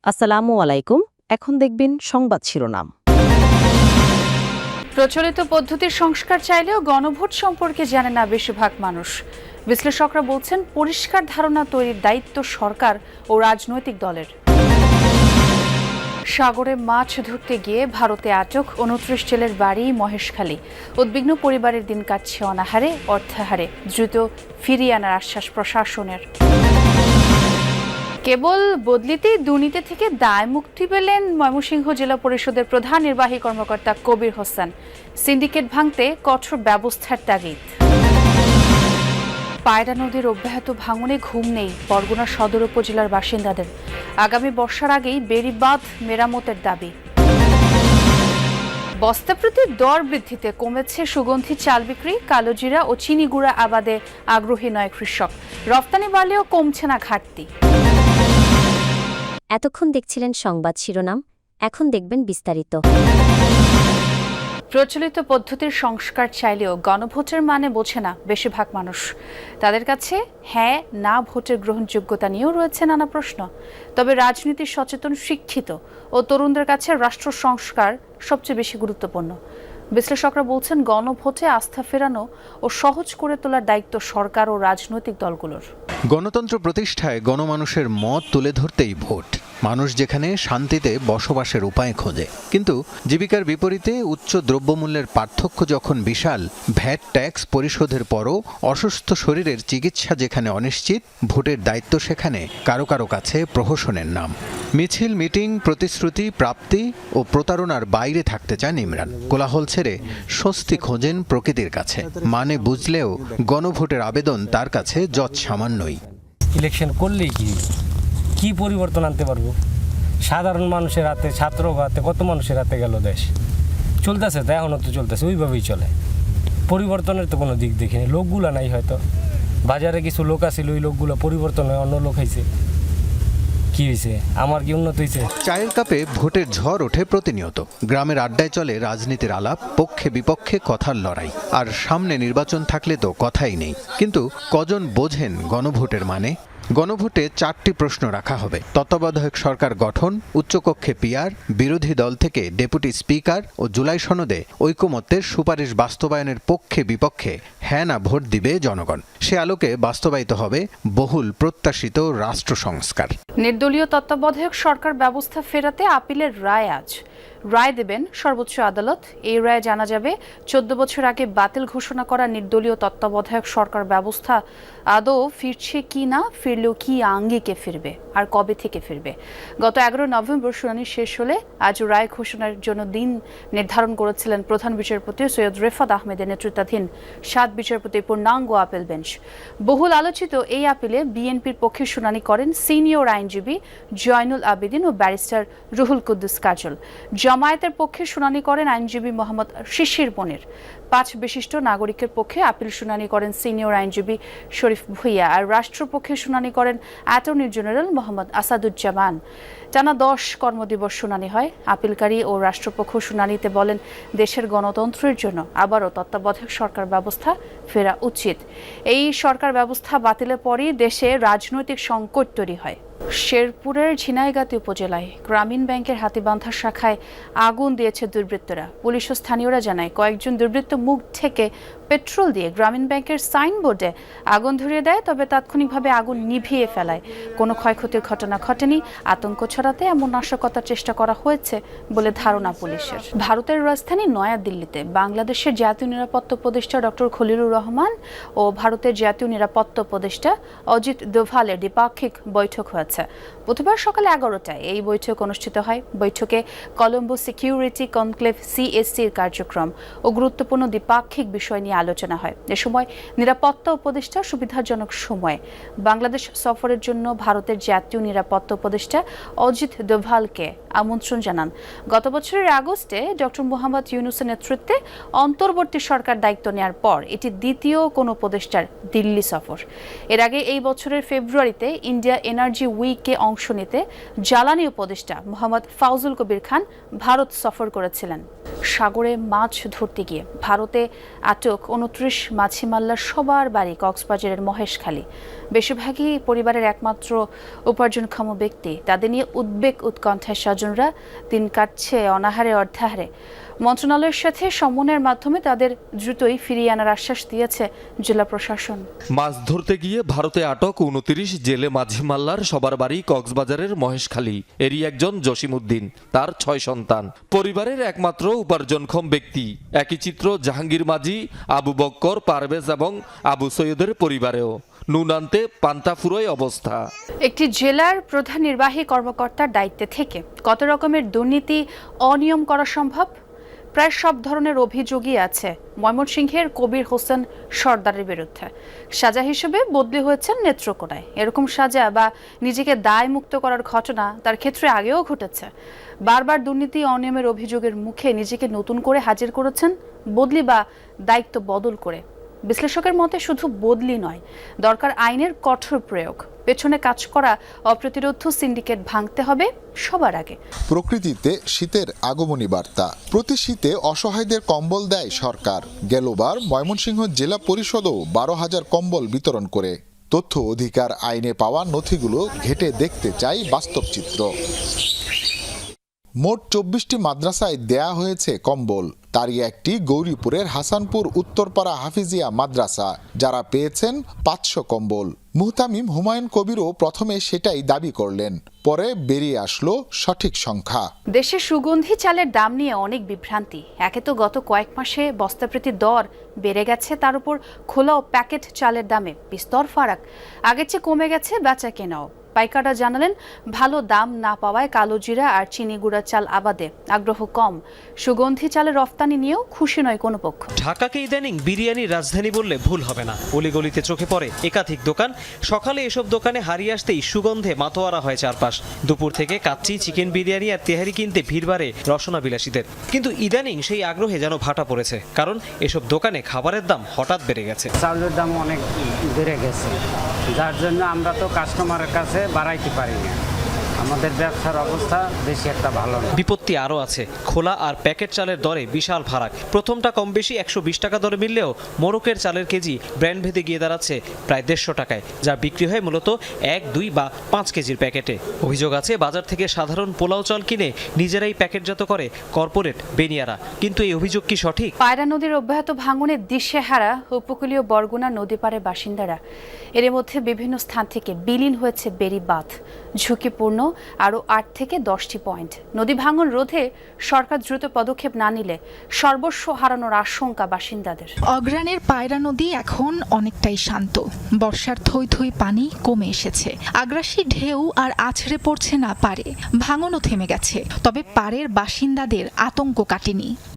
আসসালামু আলাইকুম। এখন দেখবেন সংবাদ শিরোনাম। প্রচলিত পদ্ধতির সংস্কার চাইলেও গণভোট সম্পর্কে জানে না বেশিরভাগ মানুষ। বিশ্লেষকরা বলছেন পরিষ্কার ধারণা তৈরির দায়িত্ব সরকার ও রাজনৈতিক দলের। সাগরে মাছ ধরতে গিয়ে ভারতে আটক ২৯ জেলের বাড়ি মহেশখালী। উদ্বিগ্ন পরিবারের দিন কাটছে অনাহারে অর্থাহারে। দ্রুত ফিরিয়ে আনার আশ্বাস প্রশাসনের। কেবল বদলিতেই দুর্নীতি থেকে দায় মুক্তি পেলেন ময়মনসিংহ জেলা পরিষদের প্রধান নির্বাহী কর্মকর্তা কবির হোসেন। সিন্ডিকেট ভাঙতে কঠোর ব্যবস্থার তাগিদ। পায়রা নদীর অব্যাহত ভাঙনে ঘুম নেই বরগুনা সদর উপজেলার বাসিন্দাদের। আগামী বর্ষার আগেই বেড়িবাঁধ মেরামতের দাবি। বস্তা প্রতি দর বৃদ্ধিতে কমেছে সুগন্ধি চাল বিক্রি। কালোজিরা ও চিনি গুঁড়া আবাদে আগ্রহী নয় কৃষক। রপ্তানি বাড়লেও কমছে না ঘাটতি। এতক্ষণ দেখছিলেন সংবাদ শিরোনাম, এখন দেখবেন বিস্তারিত। প্রচলিত পদ্ধতির সংস্কার চাইলেও গণভোটের মানে বোঝে না বেশিরভাগ মানুষ। তাদের কাছে হ্যাঁ না ভোটের গ্রহণযোগ্যতা নিয়েও রয়েছে নানা প্রশ্ন। তবে রাজনীতি সচেতন, শিক্ষিত ও তরুণদের কাছে রাষ্ট্র সংস্কার সবচেয়ে বেশি গুরুত্বপূর্ণ। বিশ্লেষকরা বলছেন গণভোটে আস্থা ফেরানো ও সহজ করে তোলার দায়িত্ব সরকার ও রাজনৈতিক দলগুলোর। গণতন্ত্র প্রতিষ্ঠায় গণমানুষের মত তুলে ধরতেই ভোট। মানুষ যেখানে শান্তিতে বসবাসের উপায় খোঁজে, কিন্তু জীবিকার বিপরীতে উচ্চ দ্রব্যমূল্যের পার্থক্য যখন বিশাল, ভ্যাট ট্যাক্স পরিশোধের পরও অসুস্থ শরীরের চিকিৎসা যেখানে অনিশ্চিত, ভোটের দায়িত্ব সেখানে কারো কারো কাছে প্রহসনের নাম। মিছিল, মিটিং, প্রতিশ্রুতি প্রাপ্তি ও প্রতারণার বাইরে থাকতে চান ইমরান। কোলাহল ছেড়ে স্বস্তি খোঁজেন প্রকৃতির কাছে। মানে বুঝলেও গণভোটের আবেদন তার কাছে যৎসামান্যই। ইলেকশন করলেই কি পরিবর্তন আনতে পারবো? সাধারণ মানুষের হাতে, ছাত্র হাতে, কত মানুষের হাতে গেল দেশ। চলতেছে তো, এখনও তো চলতেছে, ওইভাবেই চলে। পরিবর্তনের তো কোনো দিক দেখিনি। লোকগুলো নাই, হয়তো বাজারে কিছু লোক আছিল, ওই লোকগুলো পরিবর্তন হয়ে অন্য লোক হয়েছে। কি হয়েছে? আমার কি উন্নত হয়েছে? চায়ের কাপে ভোটের ঝড় ওঠে প্রতিনিয়ত। গ্রামের আড্ডায় চলে রাজনীতির আলাপ, পক্ষে বিপক্ষে কথার লড়াই। আর সামনে নির্বাচন থাকলে তো কথাই নেই। কিন্তু কজন বোঝেন গণভোটের মানে? গণভোটে 4টি প্রশ্ন রাখা হবে: তত্ত্বাবধায়ক সরকার গঠন, উচ্চকক্ষে পিআর, বিরোধী দল থেকে ডেপুটি স্পিকার ও জুলাই সনদে ঐকমত্যের সুপারিশ বাস্তবায়নের পক্ষে বিপক্ষে হ্যাঁ না ভোট দিবে জনগণ। সে আলোকে বাস্তবায়িত হবে বহুল প্রত্যাশিত রাষ্ট্র সংস্কার। নির্দলীয় তত্ত্বাবধায়ক সরকার ব্যবস্থা ফেরাতে আপিলের রায় আজ। রায় দেবেন সর্বোচ্চ আদালত। এই রায়ে জানা যাবে 14 বছর আগে বাতিল ঘোষণা করা নির্দলীয় তত্ত্বাবধায়ক সরকার ব্যবস্থা আদৌ ফিরছে কি না, ফিরলেও কি আঙ্গিকে ফিরবে, আর কবে থেকে ফিরবে। গত 11 নভেম্বর শুনানি শেষ হলে আজ রায় ঘোষণার জন্য দিন নির্ধারণ করেছিলেন প্রধান বিচারপতি সৈয়দ রেফাত আহমেদের নেতৃত্বাধীন 7 বিচারপতির পূর্ণাঙ্গ আপিল বেঞ্চ। বহুল আলোচিত এই আপিলে বিএনপির পক্ষে শুনানি করেন সিনিয়র আইনজীবী জয়নুল আবেদিন ও ব্যারিস্টার রুহুল কুদ্দুস কাজল। জামায়াতের পক্ষে শুনানি করেন আইনজীবী মোহাম্মদ শিশির মনির। 5 বিশিষ্ট নাগরিকের পক্ষে আপিল শুনানি করেন সিনিয়র আইনজীবী শরীফ ভুইয়া। আর রাষ্ট্রপক্ষে শুনানি করেন অ্যাটর্নি জেনারেল মোহাম্মদ আসাদুজ্জামান। টানা 10 কর্মদিবস শুনানি হয়। আপিলকারী ও রাষ্ট্রপক্ষ শুনানিতে বলেন, দেশের গণতন্ত্রের জন্য আবারও তত্ত্বাবধায়ক সরকার ব্যবস্থা ফেরা উচিত। এই সরকার ব্যবস্থা বাতিলের পরই দেশে রাজনৈতিক সংকট তৈরি হয়। শেরপুরের ঝিনাইগাতি উপজেলায় গ্রামীণ ব্যাংকের হাতীবান্ধা শাখায় আগুন দিয়েছে দুর্বৃত্তরা। পুলিশ ও স্থানীয়রা জানায়, কয়েকজন দুর্বৃত্ত মুখ থেকে পেট্রোল দিয়ে গ্রামীণ ব্যাংকের সাইনবোর্ডে আগুন ধরিয়ে দেয়, তবে তাৎক্ষণিকভাবে আগুন নিভিয়ে ফেলায়। কোনো ক্ষয়ক্ষতির ঘটনা ঘটেনি। আতঙ্ক ছড়াতে এমন নাশকতার চেষ্টা করা হয়েছে বলে ধারণা পুলিশের। ভারতের রাজধানী নয়াদিল্লিতে বাংলাদেশের জাতীয় নিরাপত্তা উপদেষ্টা ডক্টর খলিলুর রহমান ও ভারতের জাতীয় নিরাপত্তা উপদেষ্টা অজিত দোভালের দ্বিপাক্ষিক বৈঠক হয়েছে। বুধবার সকালে 11টায় এই বৈঠক অনুষ্ঠিত হয়। বৈঠকে কলম্বো সিকিউরিটি কনক্লেভ CSC-র কার্যক্রম ও গুরুত্বপূর্ণ দ্বিপাক্ষিক বিষয় নিয়ে আলোচনা হয়। এ সময় নিরাপত্তা উপদেষ্টা সুবিধাজনক সময়ে বাংলাদেশ সফরের জন্য ভারতের জাতীয় নিরাপত্তা উপদেষ্টা অজিত দোভালকে আমন্ত্রণ জানান। গত বছরের আগস্টে ডক্টর মোহাম্মদ ইউনূসের নেতৃত্বে অন্তর্বর্তী সরকার দায়িত্ব নেয়ার পর এটি দ্বিতীয় কোনো উপদেষ্টার দিল্লি সফর। এর আগে এই বছরের ফেব্রুয়ারিতে ইন্ডিয়া এনার্জি উইকে অংশ নিতে জ্বালানি উপদেষ্টা মোহাম্মদ ফাউজুল কবির খান ভারত সফর করেছিলেন। সাগরে মাছ ধরতে গিয়ে ভারতে আটক ২৯ মাছি মাল্লার সবার বাড়ি কক্সবাজারের মহেশখালী। বেশিরভাগই পরিবারের একমাত্র উপার্জনক্ষম ব্যক্তি। তাদের নিয়ে উদ্বেগ উৎকণ্ঠায় স্বজনরা দিন কাটছে অনাহারে অর্ধাহারে। মন্ত্রণালয়ের সাথে সমন্বয়ের মাধ্যমে তাদের দ্রুতই ফিরিয়ে আনার আশ্বাস দিয়েছে জেলা প্রশাসন। মাছ ধরতে গিয়ে ভারতে আটক ২৯ জেলে মাঝি মাল্লার সবার বাড়ি কক্সবাজারের মহেশখালী। এরই একজন জসিমউদ্দিন, তার ৬ সন্তান, পরিবারের একমাত্র উপার্জনক্ষম ব্যক্তি। একই চিত্র জাহাঙ্গীর মাঝি, আবু বক্কর, পারভেজ এবং আবু সৈয়দের পরিবারেও। নুন আনতে পান্তা ফুরোয় অবস্থা। একটি জেলার প্রধান নির্বাহী কর্মকর্তার দায়িত্বে থেকে কত রকমের দুর্নীতি, অনিয়ম করা সম্ভব? প্রায় সব ধরনের অভিযোগই আছে ময়মনসিংহের কবির হোসেন সর্দারের বিরুদ্ধে। সাজা হিসেবে বদলি হয়েছেন নেত্রকোনায়। এরকম সাজা বা নিজেকে দায় মুক্ত করার ঘটনা তার ক্ষেত্রে আগেও ঘটেছে। বারবার দুর্নীতি অনিয়মের অভিযোগের মুখে নিজেকে নতুন করে হাজির করেছেন, বদলি বা দায়িত্ব বদল করে। বিশ্লেষকের মতে শুধু বদলি নয়, দরকার আইনের কঠোর প্রয়োগ। পেছনে কাজ করা অপ্রতিরোধ সিন্ডিকেট ভাঙতে হবে সবার আগে। প্রকৃতিতে শীতের আগমনী বার্তা। প্রতি শীতে অসহায়দের কম্বল দেয় সরকার। গেলবার ময়মনসিংহ জেলা পরিষদও ১২,০০০ কম্বল বিতরণ করে। তথ্য অধিকার আইনে পাওয়া নথিগুলো ঘেঁটে দেখতে চাই বাস্তব চিত্র। মোট ২৪টি মাদ্রাসায় দেয়া হয়েছে কম্বল। তারই একটি গৌরীপুরের হাসানপুর উত্তরপাড়া হাফিজিয়া মাদ্রাসা, যারা পেয়েছেন ৫০০ কম্বল। মুহতামিম হুমায়ুন কবিরও প্রথমে সেটাই দাবি করলেন, পরে বেরিয়ে আসলো সঠিক সংখ্যা। দেশে সুগন্ধি চালের দাম নিয়ে অনেক বিভ্রান্তি। একে তো গত কয়েক মাসে বস্তাপ্রতি দর বেড়ে গেছে, তার উপর খোলা ও প্যাকেট চালের দামে বিস্তর ফারাক। আগের চেয়ে কমে গেছে বেচা কেনাও। পাইকাররা জানালেন, ভালো দাম না পাওয়ায় কালো জিরা আর চিনি গুঁড়া চাল আবাদে আগ্রহ কম। সুগন্ধি চালের রফতানি নিয়েও খুশি নয় কোনো পক্ষ। ঢাকাকে ইদানিং বিরিয়ানির রাজধানী বললে ভুল হবে না। অলিগলিতে চোখে পড়ে একাধিক দোকান। সকালে এসব দোকানে হারিয়ে আসতেই সুগন্ধে মাতোয়ারা হয় চারপাশ। দুপুর থেকে কাচ্চি, চিকেন বিরিয়ানি আর তেহারি কিনতে ভিড় বাড়ে রসনা বিলাসীদের। কিন্তু ইদানিং সেই আগ্রহে যেন ভাটা পড়েছে, কারণ এসব দোকানে খাবারের দাম হঠাৎ বেড়ে গেছে। চাউলের দাম অনেক বেড়ে গেছে, যার জন্য আমরা তো কাস্টমারের কাছে বাড়াইতে পারি না। আমাদের ব্যবসার অবস্থা বেশি একটা ভালো না। বিপত্তি আরও আছে। খোলা আর প্যাকেট চালের দরে বিশাল ফারাক। প্রথমটা কম বেশি ১২০ টাকা দরে মিললেও মোরকের চালের কেজি ব্র্যান্ড ভেদে গিয়ে দাঁড়াচ্ছে প্রায় ১৫০ টাকায়, যা বিক্রি হয় মূলত ১, ২ বা ৫ কেজির প্যাকেটে। অভিযোগ আছে বাজার থেকে সাধারণ পোলাও চাল কিনে নিজেরাই প্যাকেটজাত করে কর্পোরেট বেনিয়ারা। কিন্তু এই অভিযোগ কি সঠিক? পায়রা নদীর অব্যাহত ভাঙনে দিশেহারা উপকূলীয় বরগুনা নদী পাড়ের বাসিন্দারা। এর মধ্যে বিভিন্ন স্থান থেকে বিলীন হয়েছে বেড়ি বাঁধ। ঝুঁকিপূর্ণ আরও ৮ থেকে ১০টি পয়েন্ট। নদী ভাঙন রোধে সরকার দ্রুত পদক্ষেপ না নিলে সর্বস্ব হারানোর আশঙ্কা বাসিন্দাদের। অগ্রাণের পায়রা নদী এখন অনেকটাই শান্ত। বর্ষার থই থই পানি কমে এসেছে। আগ্রাসী ঢেউ আর আছড়ে পড়ছে না পারে। ভাঙনও থেমে গেছে, তবে পাড়ের বাসিন্দাদের আতঙ্ক কাটেনি।